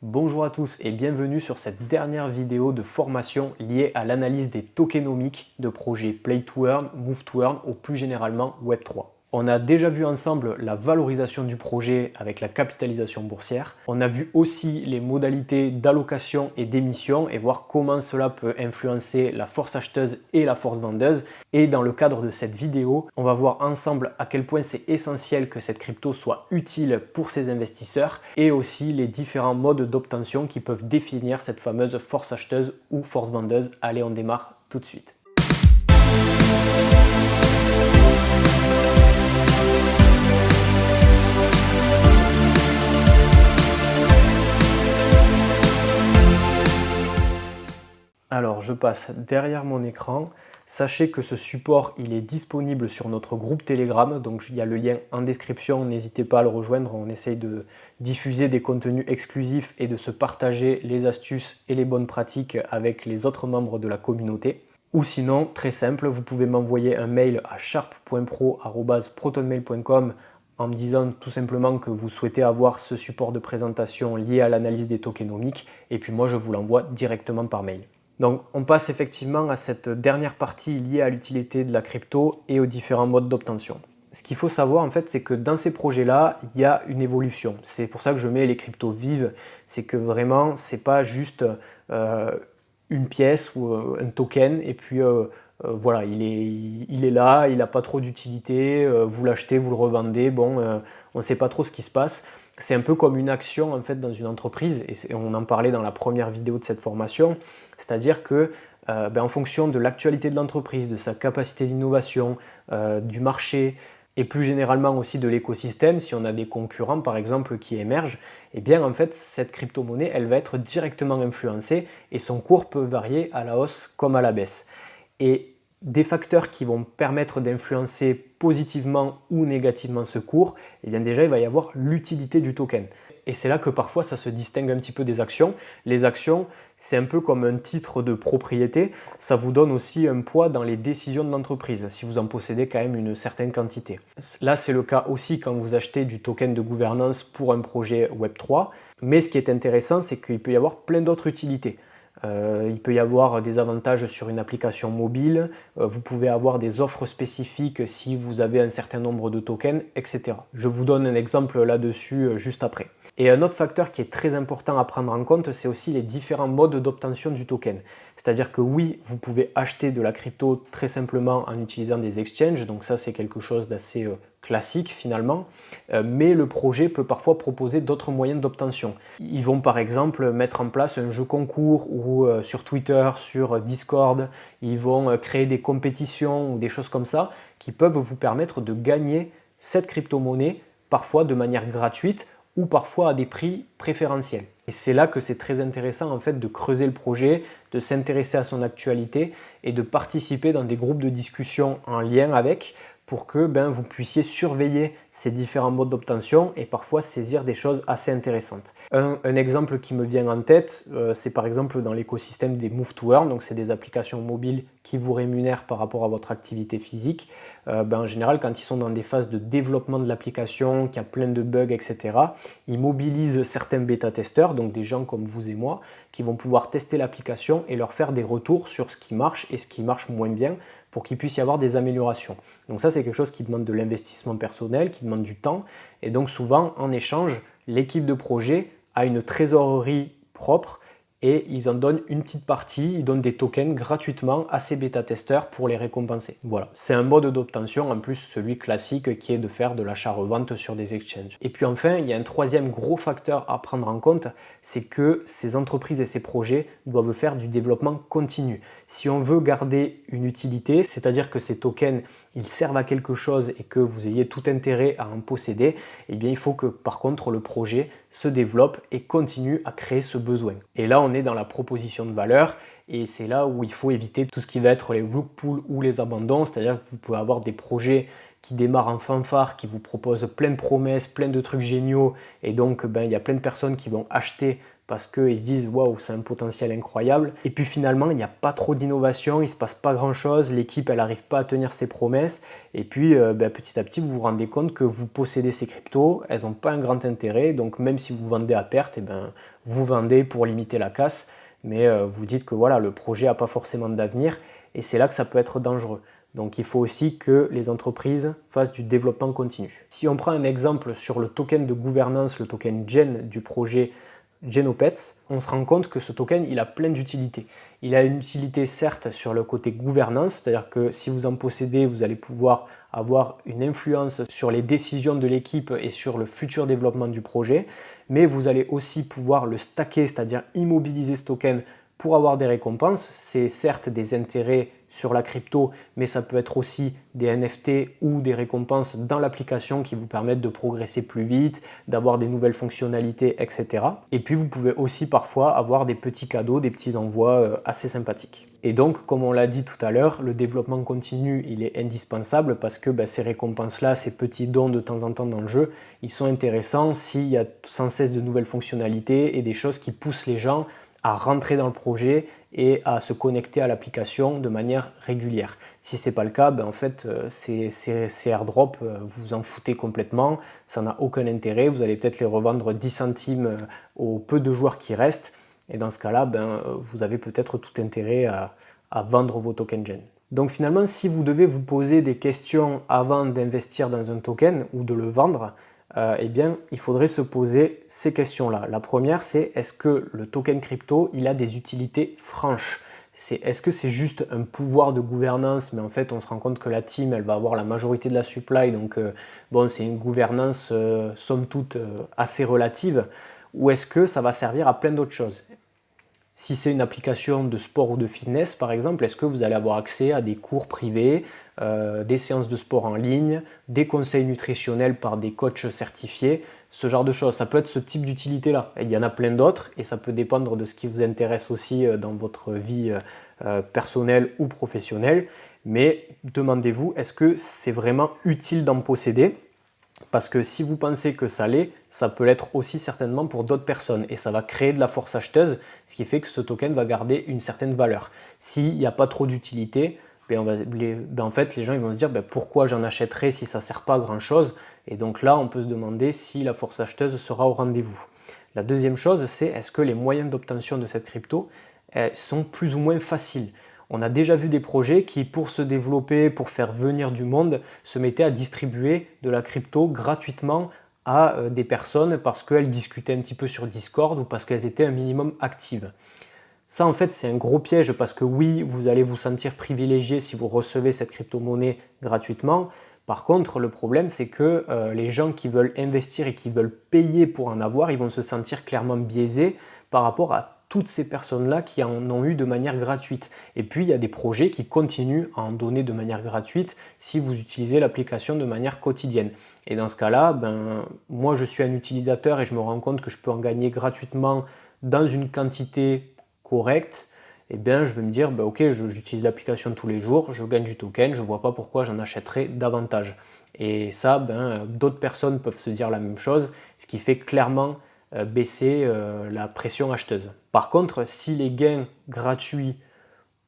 Bonjour à tous et bienvenue sur cette dernière vidéo de formation liée à l'analyse des tokenomiques de projets Play to Earn, Move to Earn ou plus généralement Web3. On a déjà vu ensemble la valorisation du projet avec la capitalisation boursière. On a vu aussi les modalités d'allocation et d'émission et voir comment cela peut influencer la force acheteuse et la force vendeuse. Et dans le cadre de cette vidéo, on va voir ensemble à quel point c'est essentiel que cette crypto soit utile pour ses investisseurs et aussi les différents modes d'obtention qui peuvent définir cette fameuse force acheteuse ou force vendeuse. Allez, on démarre tout de suite. Alors, je passe derrière mon écran. Sachez que ce support, il est disponible sur notre groupe Telegram. Donc, il y a le lien en description. N'hésitez pas à le rejoindre. On essaye de diffuser des contenus exclusifs et de se partager les astuces et les bonnes pratiques avec les autres membres de la communauté. Ou sinon, très simple, vous pouvez m'envoyer un mail à sharp.pro@protonmail.com en me disant tout simplement que vous souhaitez avoir ce support de présentation lié à l'analyse des tokenomiques. Et puis moi, je vous l'envoie directement par mail. Donc on passe effectivement à cette dernière partie liée à l'utilité de la crypto et aux différents modes d'obtention. Ce qu'il faut savoir en fait, c'est que dans ces projets-là, il y a une évolution. C'est pour ça que je mets les cryptos vives. C'est que vraiment, c'est pas juste une pièce ou un token et puis voilà, il est là, il n'a pas trop d'utilité, vous l'achetez, vous le revendez, bon, on ne sait pas trop ce qui se passe. C'est un peu comme une action en fait dans une entreprise, et on en parlait dans la première vidéo de cette formation, c'est-à-dire que en fonction de l'actualité de l'entreprise, de sa capacité d'innovation, du marché, et plus généralement aussi de l'écosystème, si on a des concurrents par exemple qui émergent, eh bien en fait cette crypto-monnaie elle va être directement influencée et son cours peut varier à la hausse comme à la baisse. Et des facteurs qui vont permettre d'influencer positivement ou négativement ce cours, eh bien déjà il va y avoir l'utilité du token. Et c'est là que parfois ça se distingue un petit peu des actions. Les actions, c'est un peu comme un titre de propriété, ça vous donne aussi un poids dans les décisions de l'entreprise, si vous en possédez quand même une certaine quantité. Là, c'est le cas aussi quand vous achetez du token de gouvernance pour un projet Web3, mais ce qui est intéressant, c'est qu'il peut y avoir plein d'autres utilités. Il peut y avoir des avantages sur une application mobile, vous pouvez avoir des offres spécifiques si vous avez un certain nombre de tokens, etc. Je vous donne un exemple là-dessus juste après. Et un autre facteur qui est très important à prendre en compte, c'est aussi les différents modes d'obtention du token. C'est-à-dire que oui, vous pouvez acheter de la crypto très simplement en utilisant des exchanges, donc ça c'est quelque chose d'assez classique finalement, mais le projet peut parfois proposer d'autres moyens d'obtention. Ils vont par exemple mettre en place un jeu concours ou sur Twitter, sur Discord, ils vont créer des compétitions ou des choses comme ça qui peuvent vous permettre de gagner cette crypto-monnaie parfois de manière gratuite ou parfois à des prix préférentiels. Et c'est là que c'est très intéressant en fait de creuser le projet, de s'intéresser à son actualité et de participer dans des groupes de discussion en lien avec pour que vous puissiez surveiller ces différents modes d'obtention et parfois saisir des choses assez intéressantes. Un exemple qui me vient en tête, c'est par exemple dans l'écosystème des Move to Earn, donc c'est des applications mobiles qui vous rémunèrent par rapport à votre activité physique. En général, quand ils sont dans des phases de développement de l'application, qu'il y a plein de bugs, etc., ils mobilisent certains bêta-testeurs, donc des gens comme vous et moi, qui vont pouvoir tester l'application et leur faire des retours sur ce qui marche et ce qui marche moins bien pour qu'il puisse y avoir des améliorations. Donc ça, c'est quelque chose qui demande de l'investissement personnel, qui demande du temps. Et donc souvent, en échange, l'équipe de projet a une trésorerie propre et ils en donnent une petite partie, ils donnent des tokens gratuitement à ces bêta-testeurs pour les récompenser. Voilà, c'est un mode d'obtention, en plus celui classique qui est de faire de l'achat-revente sur des exchanges. Et puis enfin, il y a un troisième gros facteur à prendre en compte, c'est que ces entreprises et ces projets doivent faire du développement continu. Si on veut garder une utilité, c'est-à-dire que ces tokens, ils servent à quelque chose et que vous ayez tout intérêt à en posséder, eh bien il faut que par contre le projet se développe et continue à créer ce besoin. Et là, on est dans la proposition de valeur et c'est là où il faut éviter tout ce qui va être les rug pulls ou les abandons, c'est-à-dire que vous pouvez avoir des projets qui démarrent en fanfare, qui vous proposent plein de promesses, plein de trucs géniaux et donc il y a plein de personnes qui vont acheter parce qu'ils se disent waouh, c'est un potentiel incroyable. Et puis finalement, il n'y a pas trop d'innovation, il ne se passe pas grand-chose, l'équipe elle n'arrive pas à tenir ses promesses. Et puis petit à petit, vous vous rendez compte que vous possédez ces cryptos, elles n'ont pas un grand intérêt. Donc même si vous vendez à perte, vous vendez pour limiter la casse. Mais vous dites que voilà, le projet n'a pas forcément d'avenir. Et c'est là que ça peut être dangereux. Donc il faut aussi que les entreprises fassent du développement continu. Si on prend un exemple sur le token de gouvernance, le token Gen du projet Genopets, on se rend compte que ce token, il a plein d'utilités. Il a une utilité certes sur le côté gouvernance, c'est-à-dire que si vous en possédez, vous allez pouvoir avoir une influence sur les décisions de l'équipe et sur le futur développement du projet, mais vous allez aussi pouvoir le stacker, c'est-à-dire immobiliser ce token pour avoir des récompenses. C'est certes des intérêts sur la crypto, mais ça peut être aussi des NFT ou des récompenses dans l'application qui vous permettent de progresser plus vite, d'avoir des nouvelles fonctionnalités, etc. Et puis vous pouvez aussi parfois avoir des petits cadeaux, des petits envois assez sympathiques. Et donc, comme on l'a dit tout à l'heure, le développement continu, il est indispensable parce que ces récompenses-là, ces petits dons de temps en temps dans le jeu, ils sont intéressants s'il y a sans cesse de nouvelles fonctionnalités et des choses qui poussent les gens à rentrer dans le projet et à se connecter à l'application de manière régulière. Si ce n'est pas le cas, en fait, ces airdrops, vous en foutez complètement, ça n'a aucun intérêt, vous allez peut-être les revendre 10 centimes aux peu de joueurs qui restent, et dans ce cas-là, vous avez peut-être tout intérêt à vendre vos tokens Gen. Donc finalement, si vous devez vous poser des questions avant d'investir dans un token ou de le vendre, il faudrait se poser ces questions-là. La première, c'est est-ce que le token crypto, il a des utilités franches? Est-ce que c'est juste un pouvoir de gouvernance, mais en fait, on se rend compte que la team, elle va avoir la majorité de la supply, donc c'est une gouvernance, somme toute, assez relative, ou est-ce que ça va servir à plein d'autres choses? Si c'est une application de sport ou de fitness, par exemple, est-ce que vous allez avoir accès à des cours privés, des séances de sport en ligne, des conseils nutritionnels par des coachs certifiés, ce genre de choses? Ça peut être ce type d'utilité-là. Il y en a plein d'autres et ça peut dépendre de ce qui vous intéresse aussi dans votre vie personnelle ou professionnelle. Mais demandez-vous, est-ce que c'est vraiment utile d'en posséder? Parce que si vous pensez que ça l'est, ça peut l'être aussi certainement pour d'autres personnes et ça va créer de la force acheteuse, ce qui fait que ce token va garder une certaine valeur. S'il n'y a pas trop d'utilité, en fait, les gens ils vont se dire pourquoi j'en achèterais si ça ne sert pas à grand chose. Et donc là, on peut se demander si la force acheteuse sera au rendez-vous. La deuxième chose, c'est est-ce que les moyens d'obtention de cette crypto sont plus ou moins faciles? On a déjà vu des projets qui, pour se développer, pour faire venir du monde, se mettaient à distribuer de la crypto gratuitement à des personnes parce qu'elles discutaient un petit peu sur Discord ou parce qu'elles étaient un minimum actives. Ça, en fait, c'est un gros piège parce que oui, vous allez vous sentir privilégié si vous recevez cette crypto-monnaie gratuitement. Par contre, le problème, c'est que les gens qui veulent investir et qui veulent payer pour en avoir, ils vont se sentir clairement biaisés par rapport à toutes ces personnes-là qui en ont eu de manière gratuite. Et puis, il y a des projets qui continuent à en donner de manière gratuite si vous utilisez l'application de manière quotidienne. Et dans ce cas-là, moi, je suis un utilisateur et je me rends compte que je peux en gagner gratuitement dans une quantité correcte. Je vais me dire, ok, j'utilise l'application tous les jours, je gagne du token, je ne vois pas pourquoi j'en achèterais davantage. Et ça, d'autres personnes peuvent se dire la même chose, ce qui fait clairement baisser la pression acheteuse. Par contre, si les gains gratuits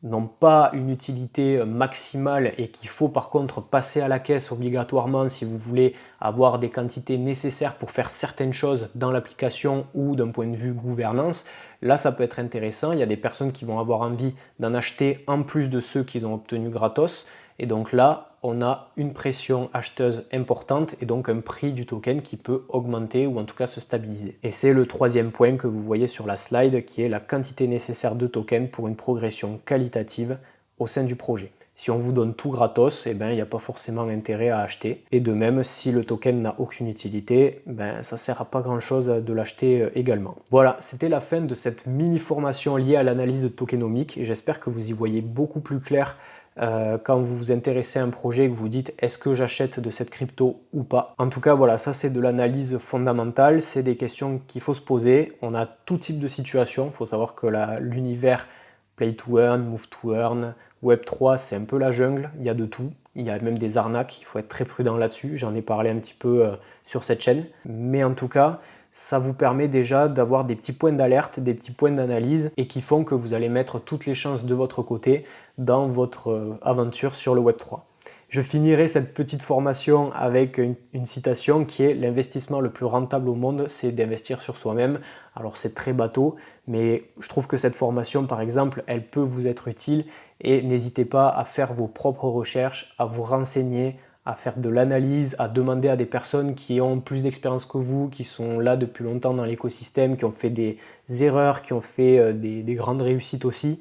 n'ont pas une utilité maximale et qu'il faut par contre passer à la caisse obligatoirement si vous voulez avoir des quantités nécessaires pour faire certaines choses dans l'application ou d'un point de vue gouvernance, là ça peut être intéressant. Il y a des personnes qui vont avoir envie d'en acheter en plus de ceux qu'ils ont obtenus gratos. Et donc là, on a une pression acheteuse importante et donc un prix du token qui peut augmenter ou en tout cas se stabiliser. Et c'est le troisième point que vous voyez sur la slide qui est la quantité nécessaire de tokens pour une progression qualitative au sein du projet. Si on vous donne tout gratos, il n'y a pas forcément intérêt à acheter. Et de même, si le token n'a aucune utilité, ça ne sert à pas grand chose de l'acheter également. Voilà, c'était la fin de cette mini formation liée à l'analyse de tokenomics. J'espère que vous y voyez beaucoup plus clair quand vous vous intéressez à un projet et que vous dites est-ce que j'achète de cette crypto ou pas. En tout cas, voilà, ça c'est de l'analyse fondamentale, c'est des questions qu'il faut se poser. On a tout type de situation, il faut savoir que l'univers Play to Earn, Move to Earn, Web3, c'est un peu la jungle, il y a de tout. Il y a même des arnaques, il faut être très prudent là-dessus, j'en ai parlé un petit peu sur cette chaîne. Mais en tout cas, ça vous permet déjà d'avoir des petits points d'alerte, des petits points d'analyse et qui font que vous allez mettre toutes les chances de votre côté dans votre aventure sur le Web3. Je finirai cette petite formation avec une citation qui est: l'investissement le plus rentable au monde, c'est d'investir sur soi-même. Alors c'est très bateau, mais je trouve que cette formation, par exemple, elle peut vous être utile et n'hésitez pas à faire vos propres recherches, à vous renseigner, à faire de l'analyse, à demander à des personnes qui ont plus d'expérience que vous, qui sont là depuis longtemps dans l'écosystème, qui ont fait des erreurs, qui ont fait des grandes réussites aussi.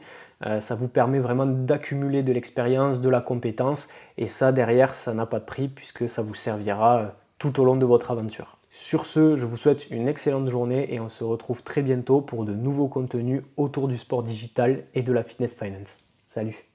Ça vous permet vraiment d'accumuler de l'expérience, de la compétence, et ça derrière, ça n'a pas de prix puisque ça vous servira tout au long de votre aventure. Sur ce, je vous souhaite une excellente journée et on se retrouve très bientôt pour de nouveaux contenus autour du sport digital et de la fitness finance. Salut!